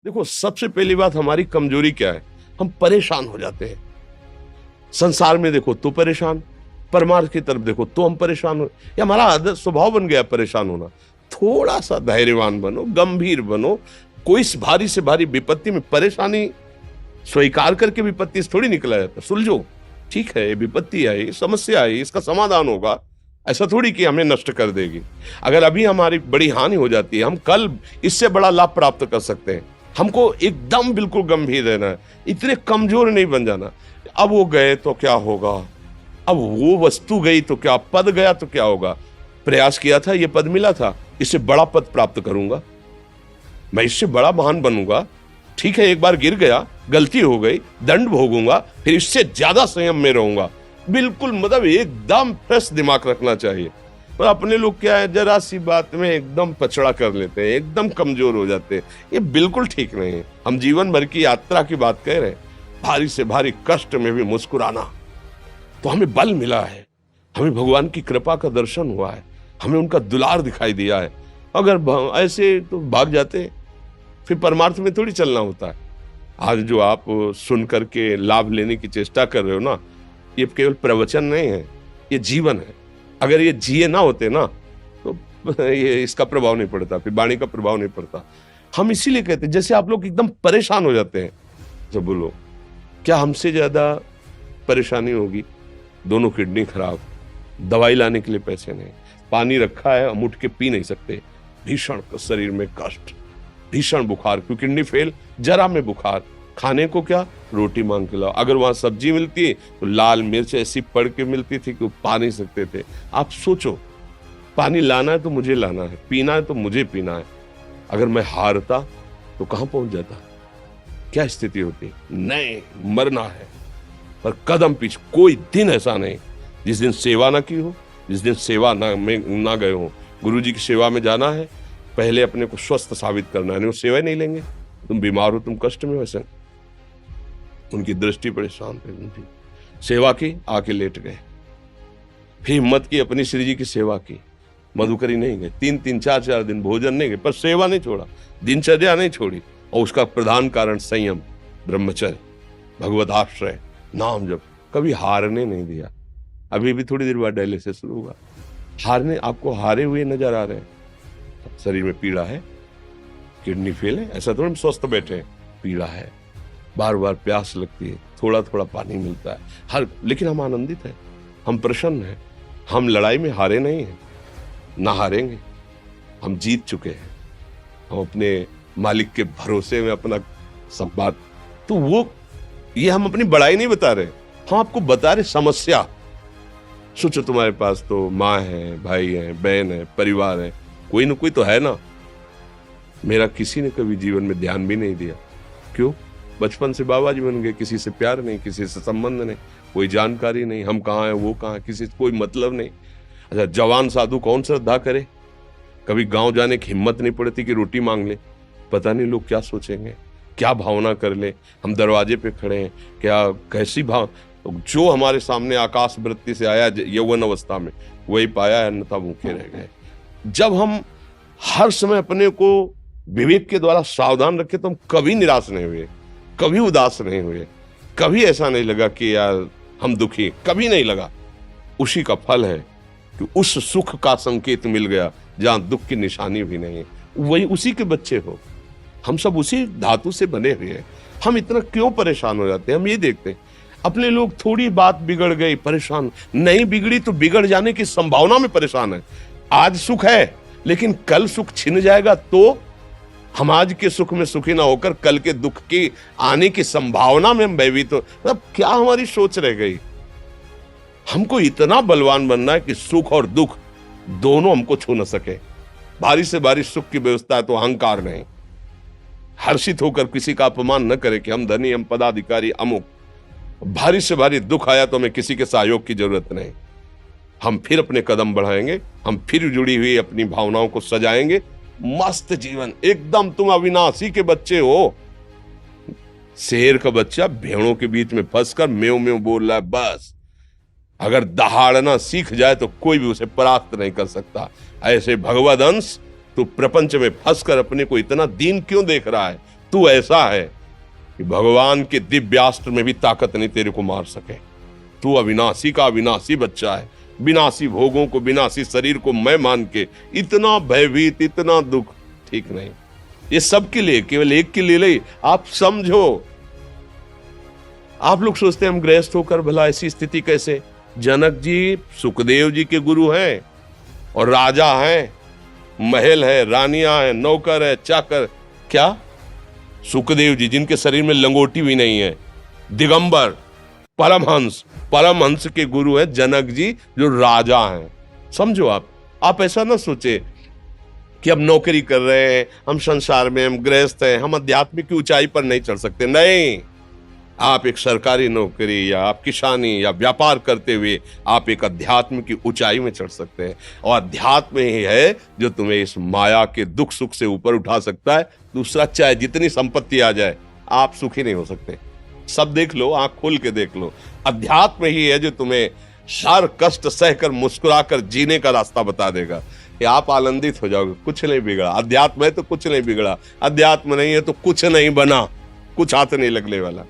देखो, सबसे पहली बात हमारी कमजोरी क्या है? हम परेशान हो जाते हैं। संसार में देखो तो परेशान, परमार्थ की तरफ देखो तो हम परेशान हो, ये हमारा आदत स्वभाव बन गया परेशान होना। थोड़ा सा धैर्यवान बनो, गंभीर बनो। कोई इस भारी से भारी विपत्ति में परेशानी स्वीकार करके विपत्ति से थोड़ी निकला जाता। सुलझो, ठीक है, ये विपत्ति आई, समस्या आई, इसका समाधान होगा। ऐसा थोड़ी कि हमें नष्ट कर देगी। अगर अभी हमारी बड़ी हानि हो जाती है, हम कल इससे बड़ा लाभ प्राप्त कर सकते हैं। हमको एकदम बिल्कुल गंभीर रहना है, इतने कमजोर नहीं बन जाना। अब वो गए तो क्या होगा, अब वो वस्तु गई तो क्या, पद गया तो क्या होगा। प्रयास किया था, ये पद मिला था, इससे बड़ा पद प्राप्त करूंगा, मैं इससे बड़ा महान बनूंगा। ठीक है, एक बार गिर गया, गलती हो गई, दंड भोगूंगा, फिर इससे ज्यादा संयम में रहूंगा। बिल्कुल, मतलब एकदम फ्रेश दिमाग रखना चाहिए। पर अपने लोग क्या है, जरा सी बात में एकदम पछड़ा कर लेते हैं, एकदम कमजोर हो जाते हैं। ये बिल्कुल ठीक नहीं है। हम जीवन भर की यात्रा की बात कह रहे हैं, भारी से भारी कष्ट में भी मुस्कुराना, तो हमें बल मिला है, हमें भगवान की कृपा का दर्शन हुआ है, हमें उनका दुलार दिखाई दिया है। अगर ऐसे तो भाग जाते, फिर परमार्थ में थोड़ी चलना होता है। आज जो आप सुन करके लाभ लेने की चेष्टा कर रहे हो ना, ये केवल प्रवचन नहीं है, ये जीवन है। अगर ये जिए ना होते ना, तो ये इसका प्रभाव नहीं पड़ता, फिर वाणी का प्रभाव नहीं पड़ता। हम इसीलिए कहते हैं, जैसे आप लोग एकदम परेशान हो जाते हैं, तो बोलो क्या हमसे ज्यादा परेशानी होगी? दोनों किडनी खराब, दवाई लाने के लिए पैसे नहीं, पानी रखा है हम उठ के पी नहीं सकते, भीषण शरीर में कष्ट, भीषण बुखार, क्योंकि किडनी फेल, जरा में बुखार, खाने को क्या, रोटी मांग के लाओ। अगर वहां सब्जी मिलती तो लाल मिर्च ऐसी पड़ के मिलती थी कि वो पा नहीं सकते थे। आप सोचो, पानी लाना है तो मुझे लाना है, पीना है तो मुझे पीना है। अगर मैं हारता तो कहां पहुंच जाता, क्या स्थिति होती? नहीं, मरना है, पर कदम पीछे। कोई दिन ऐसा नहीं जिस दिन सेवा ना की हो, जिस दिन सेवा ना गए हो। गुरु जी की सेवा में जाना है, पहले अपने को स्वस्थ साबित करना है, नहीं वो सेवा ही नहीं लेंगे। तुम बीमार हो, तुम कष्ट में, वैसे उनकी दृष्टि बड़े शांत है, उनकी सेवा की, आके लेट गए। फिर हिम्मत की, अपनी श्री जी की सेवा की, मधुकरी नहीं गए, 3-3 4-4 दिन भोजन नहीं गए, पर सेवा नहीं छोड़ा, दिनचर्या नहीं छोड़ी। और उसका प्रधान कारण संयम, ब्रह्मचर्य, भगवत आश्रय, नाम जप, कभी हारने नहीं दिया। अभी भी थोड़ी देर बाद डायलिसिस शुरू होगा, हारने, आपको हारे हुए नजर आ रहे हैं। शरीर में पीड़ा है, किडनी फेल है, ऐसा थोड़ा हम स्वस्थ बैठे हैं, पीड़ा है, बार बार प्यास लगती है, थोड़ा थोड़ा पानी मिलता है, हर, लेकिन हम आनंदित हैं, हम प्रसन्न हैं। हम लड़ाई में हारे नहीं हैं, ना हारेंगे, हम जीत चुके हैं। हम अपने मालिक के भरोसे में अपना सब बात, तो वो, ये हम अपनी बड़ाई नहीं बता रहे, हम आपको बता रहे समस्या। सोचो, तुम्हारे पास तो माँ है, भाई है, बहन है, परिवार है, कोई ना कोई तो है ना। मेरा किसी ने कभी जीवन में ध्यान भी नहीं दिया। क्यों? बचपन से बाबा जी बन गए, किसी से प्यार नहीं, किसी से संबंध नहीं, कोई जानकारी नहीं, हम कहाँ हैं, वो कहाँ है, किसी से कोई मतलब नहीं। अच्छा, जवान साधु कौन श्रद्धा करे? कभी गांव जाने की हिम्मत नहीं पड़ती कि रोटी मांग ले, पता नहीं लोग क्या सोचेंगे, क्या भावना कर ले। हम दरवाजे पे खड़े हैं, क्या कैसी भाव, जो हमारे सामने आकाश वृत्ति से आया यौवन अवस्था में, वही पाया है, अन्यथा भूखे रह गए। जब हम हर समय अपने को विवेक के द्वारा सावधान रखे, तो हम कभी निराश नहीं हुए, कभी उदास नहीं हुए, कभी ऐसा नहीं लगा कि यार हम दुखी, कभी नहीं लगा। उसी का फल है कि उस सुख का संकेत मिल गया जहां दुख की निशानी भी नहीं है। वही उसी के बच्चे हो, हम सब उसी धातु से बने हुए हैं। हम इतना क्यों परेशान हो जाते हैं? हम ये देखते हैं अपने लोग, थोड़ी बात बिगड़ गई परेशान, नहीं बिगड़ी तो बिगड़ जाने की संभावना में परेशान है। आज सुख है, लेकिन कल सुख छिन जाएगा, तो हम आज के सुख में सुखी ना होकर कल के दुख की आने की संभावना में हम भयभीत हो। मतलब क्या हमारी सोच रह गई? हमको इतना बलवान बनना है कि सुख और दुख दोनों हमको छू न सके। भारी से भारी सुख की व्यवस्था है तो अहंकार नहीं, हर्षित होकर किसी का अपमान न करे कि हम धनी, हम पदाधिकारी, अमुक। भारी से भारी दुख आया तो हमें किसी के सहयोग की जरूरत नहीं, हम फिर अपने कदम बढ़ाएंगे, हम फिर जुड़ी हुई अपनी भावनाओं को सजाएंगे। मस्त जीवन, एकदम तुम अविनाशी के बच्चे हो। शेर का बच्चा भेड़ों के बीच में फंसकर म्यों म्यों बोल रहा है, बस अगर दहाड़ना सीख जाए तो कोई भी उसे परास्त नहीं कर सकता। ऐसे भगवद अंश, तू प्रपंच में फंसकर अपने को इतना दीन क्यों देख रहा है? तू ऐसा है कि भगवान के दिव्यास्त्र में भी ताकत नहीं तेरे को मार सके। तू अविनाशी का अविनाशी बच्चा है, विनाशी भोगों को, विनाशी शरीर को मैं मान के इतना भयभीत, इतना दुख ठीक नहीं। ये सबके लिए, केवल एक के लिए नहीं। आप समझो, आप लोग सोचते हैं हम गृहस्थ होकर भला ऐसी स्थिति कैसे। जनक जी सुखदेव जी के गुरु हैं और राजा हैं, महल है, रानियां हैं, नौकर है, चाकर। क्या सुखदेव जी जिनके शरीर में लंगोटी भी नहीं है, दिगंबर, परमहंस के गुरु हैं जनक जी जो राजा हैं। समझो आप ऐसा ना सोचे कि अब नौकरी कर रहे हैं, हम संसार में, हम गृहस्थ हैं, हम आध्यात्मिक की ऊंचाई पर नहीं चढ़ सकते। नहीं, आप एक सरकारी नौकरी या आप किसानी या व्यापार करते हुए आप एक अध्यात्म की ऊंचाई में चढ़ सकते हैं। और अध्यात्म ही है जो तुम्हें इस माया के दुख सुख से ऊपर उठा सकता है। दूसरा, चाहे जितनी संपत्ति आ जाए, आप सुखी नहीं हो सकते। सब देख लो, आंख खोल के देख लो। अध्यात्म ही है जो तुम्हें हर कष्ट सहकर मुस्कुराकर जीने का रास्ता बता देगा कि आप आनंदित हो जाओगे। कुछ नहीं बिगड़ा। अध्यात्म है तो कुछ नहीं बिगड़ा, अध्यात्म नहीं है तो कुछ नहीं बना, कुछ हाथ नहीं लगने वाला।